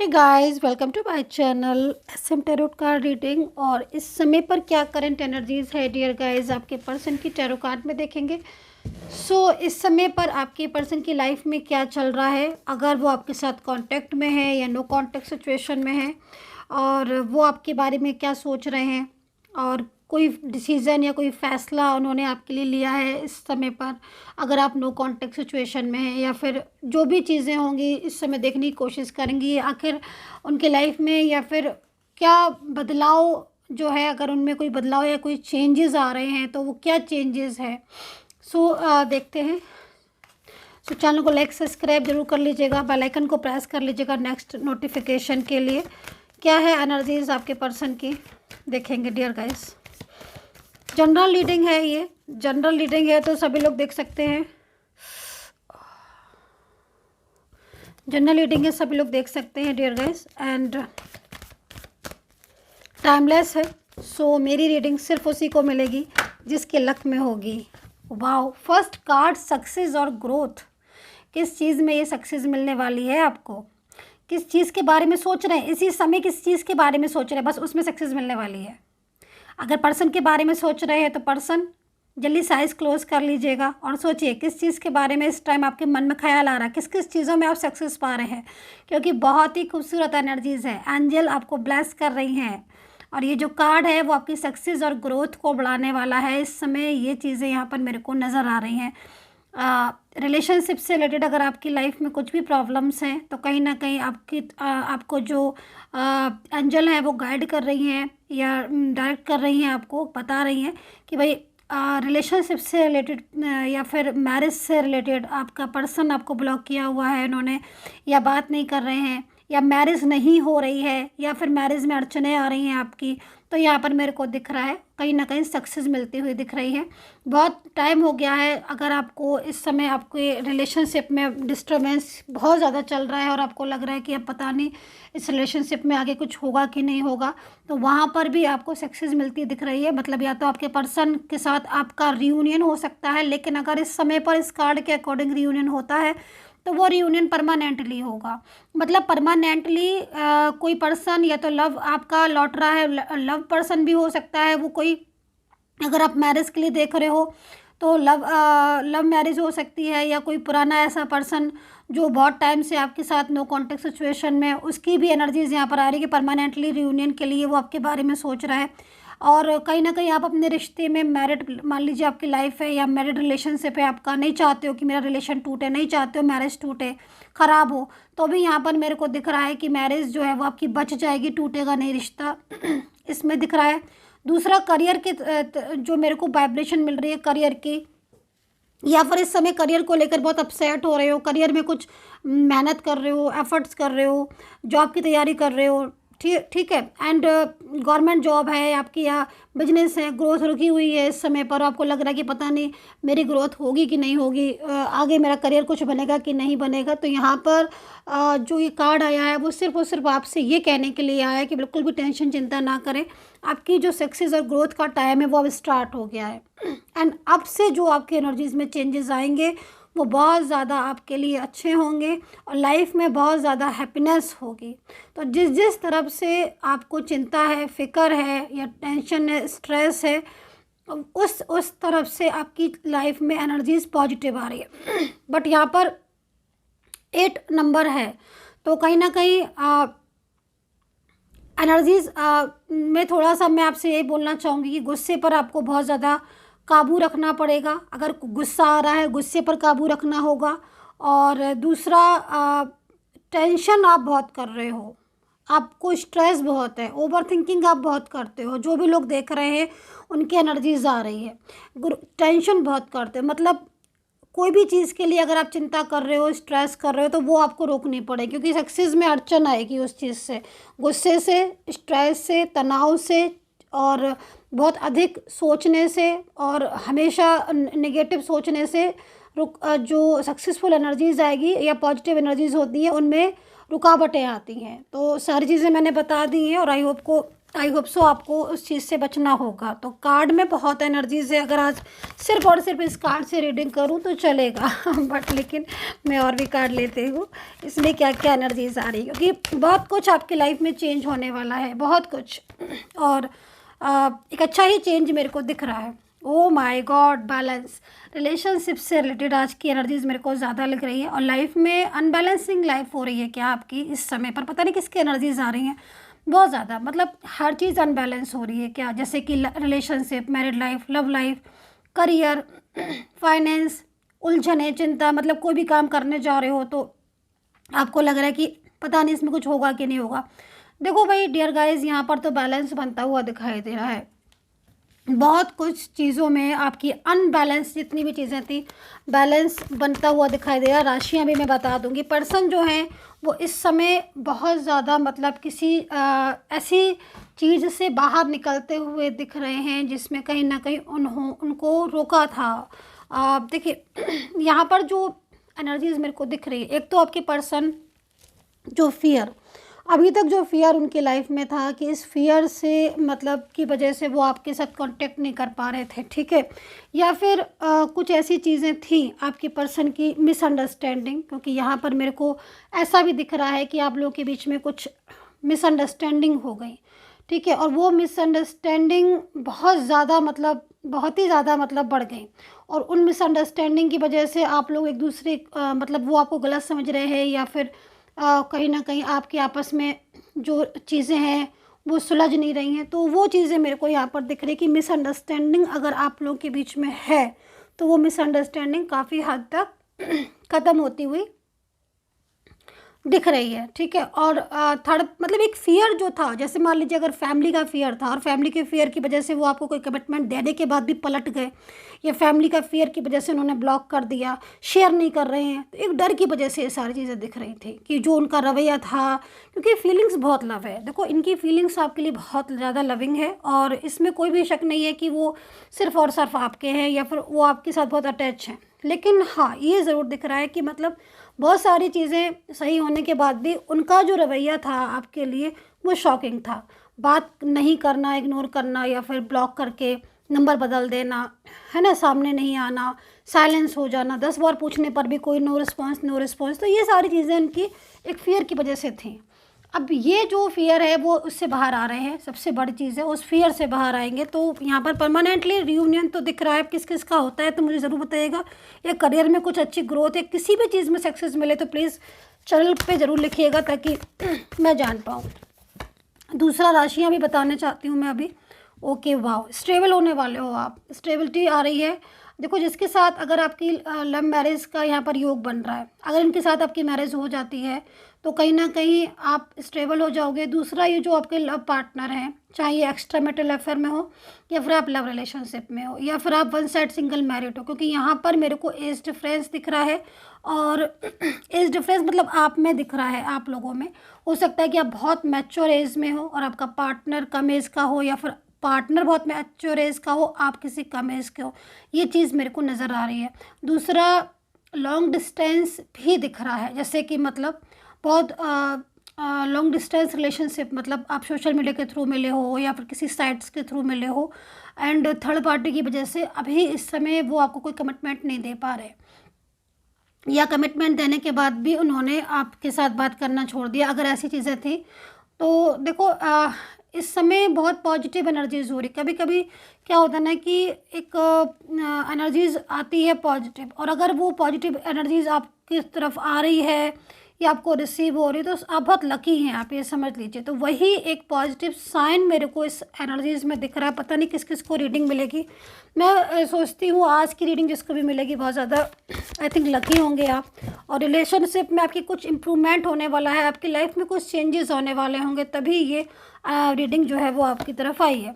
Hey guys, welcome to my channel SM tarot card reading. और इस समय पर क्या करंट एनर्जीज है डियर गाइस, आपके पर्सन की टैरो कार्ड में देखेंगे। इस समय पर आपके पर्सन की लाइफ में क्या चल रहा है, अगर वो आपके साथ कांटेक्ट में है या नो कांटेक्ट सिचुएशन में है, और वो आपके बारे में क्या सोच रहे हैं, और कोई डिसीज़न या कोई फ़ैसला उन्होंने आपके लिए लिया है इस समय पर, अगर आप नो कांटेक्ट सिचुएशन में हैं, या फिर जो भी चीज़ें होंगी इस समय देखने की कोशिश करेंगी आखिर उनके लाइफ में, या फिर क्या बदलाव जो है, अगर उनमें कोई बदलाव या कोई चेंजेस आ रहे हैं तो वो क्या चेंजेस है। देखते हैं। चैनल को लाइक सब्सक्राइब जरूर कर लीजिएगा, बेल आइकन को प्रेस कर लीजिएगा नेक्स्ट नोटिफिकेशन के लिए। क्या है एनर्जीज आपके पर्सन की, देखेंगे डियर गाइस। जनरल रीडिंग है, ये जनरल रीडिंग है तो सभी लोग देख सकते हैं। जनरल रीडिंग है, सभी लोग देख सकते हैं डियर गाइस, एंड टाइमलेस है। मेरी रीडिंग सिर्फ उसी को मिलेगी जिसके लक में होगी। वाओ, फर्स्ट कार्ड सक्सेस और ग्रोथ। किस चीज़ में ये सक्सेस मिलने वाली है आपको, किस चीज़ के बारे में सोच रहे हैं इसी समय, किस चीज़ के बारे में सोच रहे हैं, बस उसमें सक्सेस मिलने वाली है। अगर पर्सन के बारे में सोच रहे हैं तो पर्सन जल्दी साइज क्लोज कर लीजिएगा और सोचिए किस चीज़ के बारे में इस टाइम आपके मन में ख्याल आ रहा है, किस किस चीज़ों में आप सक्सेस पा रहे हैं, क्योंकि बहुत ही खूबसूरत एनर्जीज़ है। एंजल आपको ब्लेस कर रही हैं, और ये जो कार्ड है वो आपकी सक्सेस और ग्रोथ को बढ़ाने वाला है इस समय। ये चीज़ें यहाँ पर मेरे को नज़र आ रही हैं। रिलेशनशिप से रिलेटेड अगर आपकी लाइफ में कुछ भी प्रॉब्लम्स हैं तो कहीं ना कहीं आपको जो एंजल है वो गाइड कर रही हैं या डायरेक्ट कर रही हैं, आपको बता रही हैं कि भाई रिलेशनशिप से रिलेटेड या फिर मैरिज से रिलेटेड आपका पर्सन आपको ब्लॉक किया हुआ है इन्होंने, या बात नहीं कर रहे हैं, या मैरिज नहीं हो रही है, या फिर मैरिज में अड़चने आ रही हैं आपकी, तो यहाँ पर मेरे को दिख रहा है कहीं ना कहीं सक्सेस मिलती हुई दिख रही है। बहुत टाइम हो गया है, अगर आपको इस समय आपके रिलेशनशिप में डिस्टर्बेंस बहुत ज़्यादा चल रहा है और आपको लग रहा है कि अब पता नहीं इस रिलेशनशिप में आगे कुछ होगा कि नहीं होगा, तो वहाँ पर भी आपको सक्सेस मिलती दिख रही है। मतलब या तो आपके पर्सन के साथ आपका रियूनियन हो सकता है, लेकिन अगर इस समय पर इस कार्ड के अकॉर्डिंग रियूनियन होता है तो वो रियूनियन परमानेंटली होगा। मतलब परमानेंटली कोई पर्सन या तो लव आपका लौट रहा है, लव पर्सन भी हो सकता है वो कोई, अगर आप मैरिज के लिए देख रहे हो तो लव मैरिज हो सकती है, या कोई पुराना ऐसा पर्सन जो बहुत टाइम से आपके साथ नो कॉन्टेक्ट सिचुएशन में, उसकी भी एनर्जीज यहाँ पर आ रही है कि परमानेंटली रियूनियन के लिए वो आपके बारे में सोच रहा है। और कहीं ना कहीं आप अपने रिश्ते में मैरिड, मान लीजिए आपकी लाइफ है या मैरिड रिलेशनशिप है आपका, नहीं चाहते हो कि मेरा रिलेशन टूटे, नहीं चाहते हो मैरिज टूटे, ख़राब हो, तो भी यहाँ पर मेरे को दिख रहा है कि मैरिज जो है वो आपकी बच जाएगी, टूटेगा नहीं रिश्ता इसमें दिख रहा है। दूसरा, करियर के जो मेरे को वाइब्रेशन मिल रही है करियर की, या फिर इस समय करियर को लेकर बहुत अपसेट हो रहे हो, करियर में कुछ मेहनत कर रहे हो, एफर्ट्स कर रहे हो, जॉब की तैयारी कर रहे हो, ठीक है, एंड गवर्नमेंट जॉब है आपकी या बिजनेस है, ग्रोथ रुकी हुई है इस समय पर, आपको लग रहा है कि पता नहीं मेरी ग्रोथ होगी कि नहीं होगी, आगे मेरा करियर कुछ बनेगा कि नहीं बनेगा। तो यहाँ पर जो ये कार्ड आया है वो सिर्फ और सिर्फ आपसे ये कहने के लिए आया है कि बिल्कुल भी टेंशन चिंता ना करें, आपकी जो सक्सेस और ग्रोथ का टाइम है वो अब स्टार्ट हो गया है, एंड अब से जो आपकी एनर्जीज में चेंजेस आएंगे वो बहुत ज़्यादा आपके लिए अच्छे होंगे, और लाइफ में बहुत ज़्यादा हैप्पीनेस होगी। तो जिस जिस तरफ से आपको चिंता है, फिक्र है, या टेंशन है, स्ट्रेस है, उस तरफ से आपकी लाइफ में एनर्जीज पॉजिटिव आ रही है। बट यहाँ पर 8 नंबर है, तो कहीं ना कहीं एनर्जीज में थोड़ा सा मैं आपसे यही बोलना चाहूँगी कि गुस्से पर आपको बहुत ज़्यादा काबू रखना पड़ेगा। अगर गुस्सा आ रहा है, गुस्से पर काबू रखना होगा। और दूसरा, टेंशन आप बहुत कर रहे हो, आपको स्ट्रेस बहुत है, ओवर थिंकिंग आप बहुत करते हो, जो भी लोग देख रहे हैं उनकी एनर्जीज आ रही है, टेंशन बहुत करते हो। मतलब कोई भी चीज़ के लिए अगर आप चिंता कर रहे हो, स्ट्रेस कर रहे हो, तो वो आपको रोकनी पड़ेगी, क्योंकि सक्सेस में अड़चन आएगी उस चीज़ से, गुस्से से, स्ट्रेस से, तनाव से, और बहुत अधिक सोचने से, और हमेशा नेगेटिव सोचने से जो सक्सेसफुल एनर्जीज आएगी या पॉजिटिव एनर्जीज होती हैं उनमें रुकावटें आती हैं। तो सारी चीज़ें मैंने बता दी हैं, और आई होप को आई होप सो आपको उस चीज़ से बचना होगा। तो कार्ड में बहुत एनर्जीज है, अगर आज सिर्फ और सिर्फ इस कार्ड से रीडिंग करूं तो चलेगा बट लेकिन मैं और भी कार्ड लेती हूँ, इसमें क्या क्या एनर्जीज आ रही है, क्योंकि बहुत कुछ आपकी लाइफ में चेंज होने वाला है, बहुत कुछ। और एक अच्छा ही चेंज मेरे को दिख रहा है। Oh my God, balance, relationship से रिलेटेड आज की एनर्जीज मेरे को ज़्यादा लग रही है। और लाइफ में अनबैलेंसिंग लाइफ हो रही है क्या आपकी इस समय पर, पता नहीं किसकी एनर्जीज आ रही हैं बहुत ज़्यादा, मतलब हर चीज़ अनबैलेंस हो रही है क्या, जैसे कि relationship, married life, love life, career, finance, उलझने, चिंता, मतलब कोई भी काम करने जा रहे हो तो आपको लग रहा है कि पता नहीं इसमें कुछ होगा कि नहीं होगा। देखो भाई डियर गाइस, यहाँ पर तो बैलेंस बनता हुआ दिखाई दे रहा है। बहुत कुछ चीज़ों में आपकी अनबैलेंस जितनी भी चीज़ें थी, बैलेंस बनता हुआ दिखाई दे रहा है। राशियाँ भी मैं बता दूंगी। पर्सन जो हैं वो इस समय बहुत ज़्यादा मतलब किसी ऐसी चीज़ से बाहर निकलते हुए दिख रहे हैं जिसमें कहीं ना कहीं उनको रोका था। देखिए यहाँ पर जो एनर्जीज मेरे को दिख रही है, एक तो आपके पर्सन जो फियर, अभी तक जो फियर उनकी लाइफ में था कि इस फियर से मतलब की वजह से वो आपके साथ कांटेक्ट नहीं कर पा रहे थे, ठीक है, या फिर कुछ ऐसी चीज़ें थी आपके पर्सन की मिसअंडरस्टैंडिंग, क्योंकि यहाँ पर मेरे को ऐसा भी दिख रहा है कि आप लोगों के बीच में कुछ मिसअंडरस्टैंडिंग हो गई, ठीक है, और वो मिसअंडरस्टैंडिंग बहुत ज़्यादा मतलब बहुत ही ज़्यादा मतलब बढ़ गई। और उन मिसअंडरस्टैंडिंग की वजह से आप लोग एक दूसरे मतलब वो आपको गलत समझ रहे हैं, या फिर कहीं ना कहीं आपके आपस में जो चीज़ें हैं वो सुलझ नहीं रही हैं। तो वो चीज़ें मेरे को यहाँ पर दिख रही है कि मिसअंडरस्टैंडिंग अगर आप लोगों के बीच में है तो वो मिसअंडरस्टैंडिंग काफ़ी हद तक ख़त्म होती हुई दिख रही है, ठीक है। और थर्ड मतलब एक फियर जो था, जैसे मान लीजिए अगर फैमिली का फियर था और फैमिली के फियर की वजह से वो आपको कोई कमिटमेंट देने के बाद भी पलट गए, या फैमिली का फियर की वजह से उन्होंने ब्लॉक कर दिया, शेयर नहीं कर रहे हैं, तो एक डर की वजह से ये सारी चीज़ें दिख रही थी कि जो उनका रवैया था, क्योंकि फीलिंग्स बहुत लव है। देखो इनकी फीलिंग्स आपके लिए बहुत ज़्यादा लविंग है और इसमें कोई भी शक नहीं है कि वो सिर्फ और सिर्फ आपके हैं या फिर वो आपके साथ बहुत अटैच हैं। लेकिन हाँ, ये ज़रूर दिख रहा है कि मतलब बहुत सारी चीज़ें सही होने के बाद भी उनका जो रवैया था आपके लिए वो शॉकिंग था। बात नहीं करना, इग्नोर करना, या फिर ब्लॉक करके नंबर बदल देना, है ना, सामने नहीं आना, साइलेंस हो जाना, 10 बार पूछने पर भी कोई नो रिस्पॉन्स नो रिस्पॉन्स। तो ये सारी चीज़ें उनकी एक फियर की वजह से थी। अब ये जो फियर है वो उससे बाहर आ रहे हैं, सबसे बड़ी चीज़ है उस फियर से बाहर आएंगे। तो यहाँ पर परमानेंटली रियूनियन तो दिख रहा है। किस किस का होता है तो मुझे ज़रूर बताइएगा। या करियर में कुछ अच्छी ग्रोथ है, किसी भी चीज़ में सक्सेस मिले तो प्लीज़ चैनल पे ज़रूर लिखिएगा ताकि मैं जान पाऊँ। दूसरा राशियाँ भी बताना चाहती हूँ मैं अभी। ओके, वाह, स्टेबल होने वाले हो आप, स्टेबिलिटी आ रही है। देखो जिसके साथ अगर आपकी लव मैरिज का यहाँ पर योग बन रहा है, अगर इनके साथ आपकी मैरिज हो जाती है तो कहीं ना कहीं आप स्टेबल हो जाओगे। दूसरा, ये जो आपके लव पार्टनर हैं, चाहे ये एक्स्ट्रा मैरिटल अफेयर में हो या फिर आप लव रिलेशनशिप में हो या फिर आप वन साइड सिंगल मैरिड हो, क्योंकि यहाँ पर मेरे को एज डिफरेंस दिख रहा है। और एज डिफरेंस मतलब आप में दिख रहा है, आप लोगों में। हो सकता है कि आप बहुत मैच्योर एज में हो और आपका पार्टनर कम एज का हो, या फिर पार्टनर बहुत मैच्योर एज का हो, आप किसी कम एज के हो। ये चीज़ मेरे को नज़र आ रही है। दूसरा, लॉन्ग डिस्टेंस भी दिख रहा है, जैसे कि मतलब बहुत लॉन्ग डिस्टेंस रिलेशनशिप, मतलब आप सोशल मीडिया के थ्रू मिले हो या फिर किसी साइट्स के थ्रू मिले हो, एंड थर्ड पार्टी की वजह से अभी इस समय वो आपको कोई कमिटमेंट नहीं दे पा रहे, या कमिटमेंट देने के बाद भी उन्होंने आपके साथ बात करना छोड़ दिया। अगर ऐसी चीज़ें थी तो देखो इस समय बहुत पॉजिटिव एनर्जीज हो रही। कभी कभी क्या होता है ना कि एक एनर्जीज आती है पॉजिटिव, और अगर वो पॉजिटिव एनर्जीज आपकी तरफ आ रही है या आपको रिसीव हो रही है तो आप बहुत लकी हैं, आप ये समझ लीजिए। तो वही एक पॉजिटिव साइन मेरे को इस एनर्जीज में दिख रहा है। पता नहीं किस किस को रीडिंग मिलेगी। मैं सोचती हूँ आज की रीडिंग जिसको भी मिलेगी बहुत ज़्यादा आई थिंक लकी होंगे आप। और रिलेशनशिप में आपकी कुछ इम्प्रूवमेंट होने वाला है, आपकी लाइफ में कुछ चेंजेस होने वाले होंगे, तभी ये रीडिंग जो है वो आपकी तरफ आई है।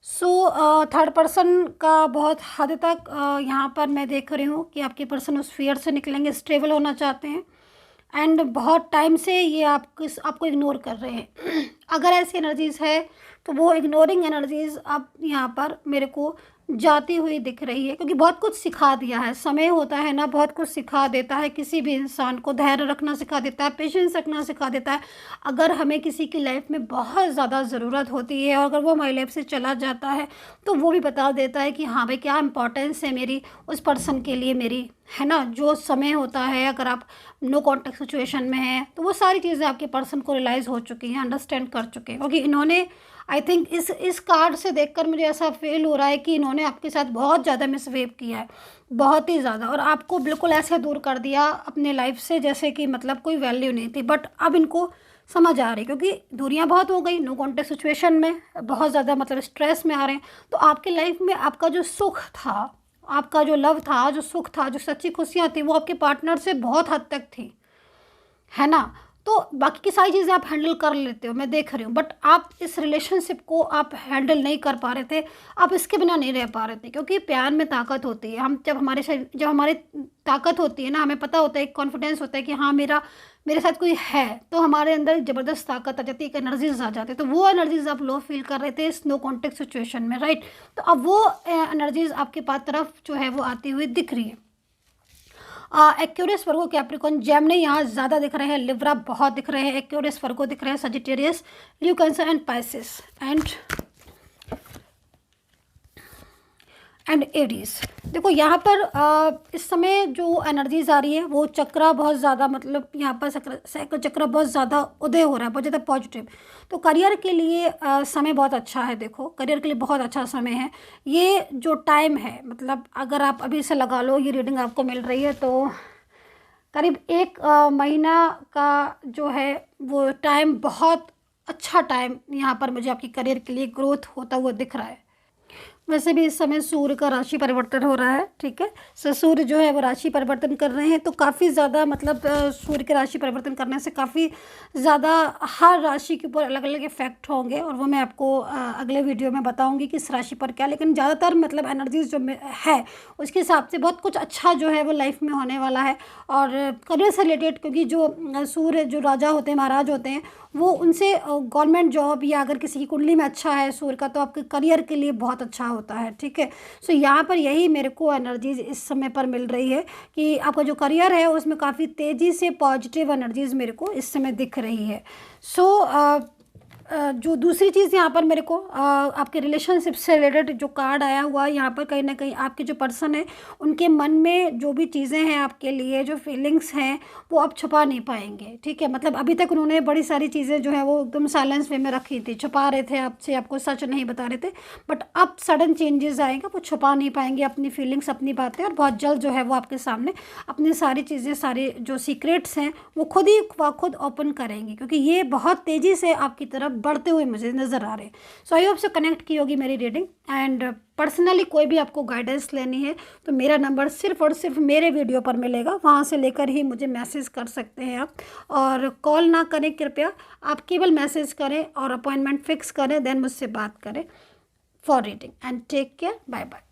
सो थर्ड पर्सन का बहुत हद तक यहाँ पर मैं देख रही हूँ कि आपके पर्सन उस फियर से निकलेंगे, स्टेबल होना चाहते हैं, एंड बहुत टाइम से ये आपको इग्नोर कर रहे हैं। अगर ऐसी एनर्जीज़ है तो वो इग्नोरिंग एनर्जीज़ अब यहाँ पर मेरे को जाती हुई दिख रही है, क्योंकि बहुत कुछ सिखा दिया है। समय होता है ना, बहुत कुछ सिखा देता है किसी भी इंसान को। धैर्य रखना सिखा देता है, पेशेंस रखना सिखा देता है। अगर हमें किसी की लाइफ में बहुत ज़्यादा ज़रूरत होती है और अगर वो हमारी लाइफ से चला जाता है तो वो भी बता देता है कि हाँ भाई, क्या इंपॉर्टेंस है मेरी उस पर्सन के लिए मेरी, है ना। जो समय होता है, अगर आप नो कॉन्टेक्ट सिचुएशन में हैं तो वो सारी चीज़ें आपके पर्सन को रियलाइज़ हो चुकी हैं, अंडरस्टैंड कर चुके हैं। क्योंकि इन्होंने, आई थिंक इस कार्ड से देखकर मुझे ऐसा फील हो रहा है कि इन्होंने आपके साथ बहुत ज़्यादा मिसबिहेव किया है, बहुत ही ज़्यादा, और आपको बिल्कुल ऐसे दूर कर दिया अपने लाइफ से जैसे कि मतलब कोई वैल्यू नहीं थी। बट अब इनको समझ आ रही, क्योंकि दूरियां बहुत हो गई, नो कॉन्टेक्ट सिचुएशन में बहुत ज़्यादा मतलब स्ट्रेस में आ रहे हैं। तो आपकी लाइफ में आपका जो सुख था, आपका जो लव था, जो सुख था, जो सच्ची खुशियाँ थी, वो आपके पार्टनर से बहुत हद तक थी, है ना। तो बाकी की सारी चीज़ें आप हैंडल कर लेते हो, मैं देख रही हूँ, बट आप इस रिलेशनशिप को आप हैंडल नहीं कर पा रहे थे, आप इसके बिना नहीं रह पा रहे थे। क्योंकि प्यार में ताकत होती है। हम जब हमारे ताकत होती है ना, हमें पता होता है, एक कॉन्फिडेंस होता है कि हाँ मेरे साथ कोई है, तो हमारे अंदर ज़बरदस्त ताकत आ जाती है, एक एनर्जीज आ जाती है। तो वो एनर्जीज आप लो फील कर रहे थे इस नो कॉन्टेक्ट सिचुएशन में, राइट। तो अब वो एनर्जीज आपके पास तरफ जो है वो आती हुई दिख रही है। एक्यूरियस, वर्गो, कैप्रिकॉन, जेमिनी यहाँ ज़्यादा दिख रहे हैं, लिब्रा बहुत दिख रहे हैं, एक्यूरियस, वर्गो दिख रहे हैं, Sagittarius, Leo, Cancer and Pisces and Aries. देखो यहाँ पर इस समय जो एनर्जीज आ रही है वो चक्रा बहुत ज़्यादा, मतलब यहाँ पर चक्र बहुत ज़्यादा उदय हो रहा है, बहुत ज़्यादा पॉजिटिव। तो करियर के लिए समय बहुत अच्छा है। देखो करियर के लिए बहुत अच्छा समय है ये जो टाइम है। मतलब अगर आप अभी से लगा लो, ये रीडिंग आपको मिल रही है तो करीब 1 महीना का जो है वो टाइम, बहुत अच्छा टाइम यहाँ पर मुझे आपकी करियर के लिए ग्रोथ होता हुआ दिख रहा है। वैसे भी इस समय सूर्य का राशि परिवर्तन हो रहा है, ठीक है। सो सूर्य जो है वो राशि परिवर्तन कर रहे हैं, तो काफ़ी ज़्यादा मतलब सूर्य के राशि परिवर्तन करने से काफ़ी ज़्यादा हर राशि के ऊपर अलग अलग इफेक्ट होंगे, और वो मैं आपको अगले वीडियो में बताऊंगी कि इस राशि पर क्या। लेकिन ज़्यादातर मतलब एनर्जीज जो है उसके हिसाब से बहुत कुछ अच्छा जो है वो लाइफ में होने वाला है। और करियर से रिलेटेड, क्योंकि जो सूर्य जो राजा होते हैं, महाराज होते हैं, वो उनसे गवर्नमेंट जॉब या अगर किसी की कुंडली में अच्छा है सूर्य का, तो आपके करियर के लिए बहुत अच्छा होता है, ठीक है। सो यहाँ पर यही मेरे को एनर्जीज इस समय पर मिल रही है कि आपका जो करियर है उसमें काफ़ी तेज़ी से पॉजिटिव एनर्जीज मेरे को इस समय दिख रही है। सो जो दूसरी चीज़ यहाँ पर मेरे को आपके रिलेशनशिप से रिलेटेड जो कार्ड आया हुआ है, यहाँ पर कहीं ना कहीं आपके जो पर्सन है उनके मन में जो भी चीज़ें हैं आपके लिए, जो फीलिंग्स हैं, वो आप छुपा नहीं पाएंगे, ठीक है। मतलब अभी तक उन्होंने बड़ी सारी चीज़ें जो है वो एकदम साइलेंस वे में रखी थी, छुपा रहे थे आपसे, आपको सच नहीं बता रहे थे। बट अब सडन चेंजेस आएंगे, वो छुपा नहीं पाएंगे अपनी फीलिंग्स, अपनी बातें, और बहुत जल्द जो है वो आपके सामने अपनी सारी चीज़ें, सारे जो सीक्रेट्स हैं वो खुद ओपन करेंगे, क्योंकि ये बहुत तेज़ी से आपकी तरफ बढ़ते हुए मुझे नज़र आ रहे हैं। सो आई होप से कनेक्ट की होगी मेरी रीडिंग। एंड पर्सनली कोई भी आपको गाइडेंस लेनी है तो मेरा नंबर सिर्फ और सिर्फ मेरे वीडियो पर मिलेगा, वहाँ से लेकर ही मुझे मैसेज कर सकते हैं आप, और कॉल ना करें कृपया, आप केवल मैसेज करें और अपॉइंटमेंट फिक्स करें, देन मुझसे बात करें for reading. And take care, bye bye.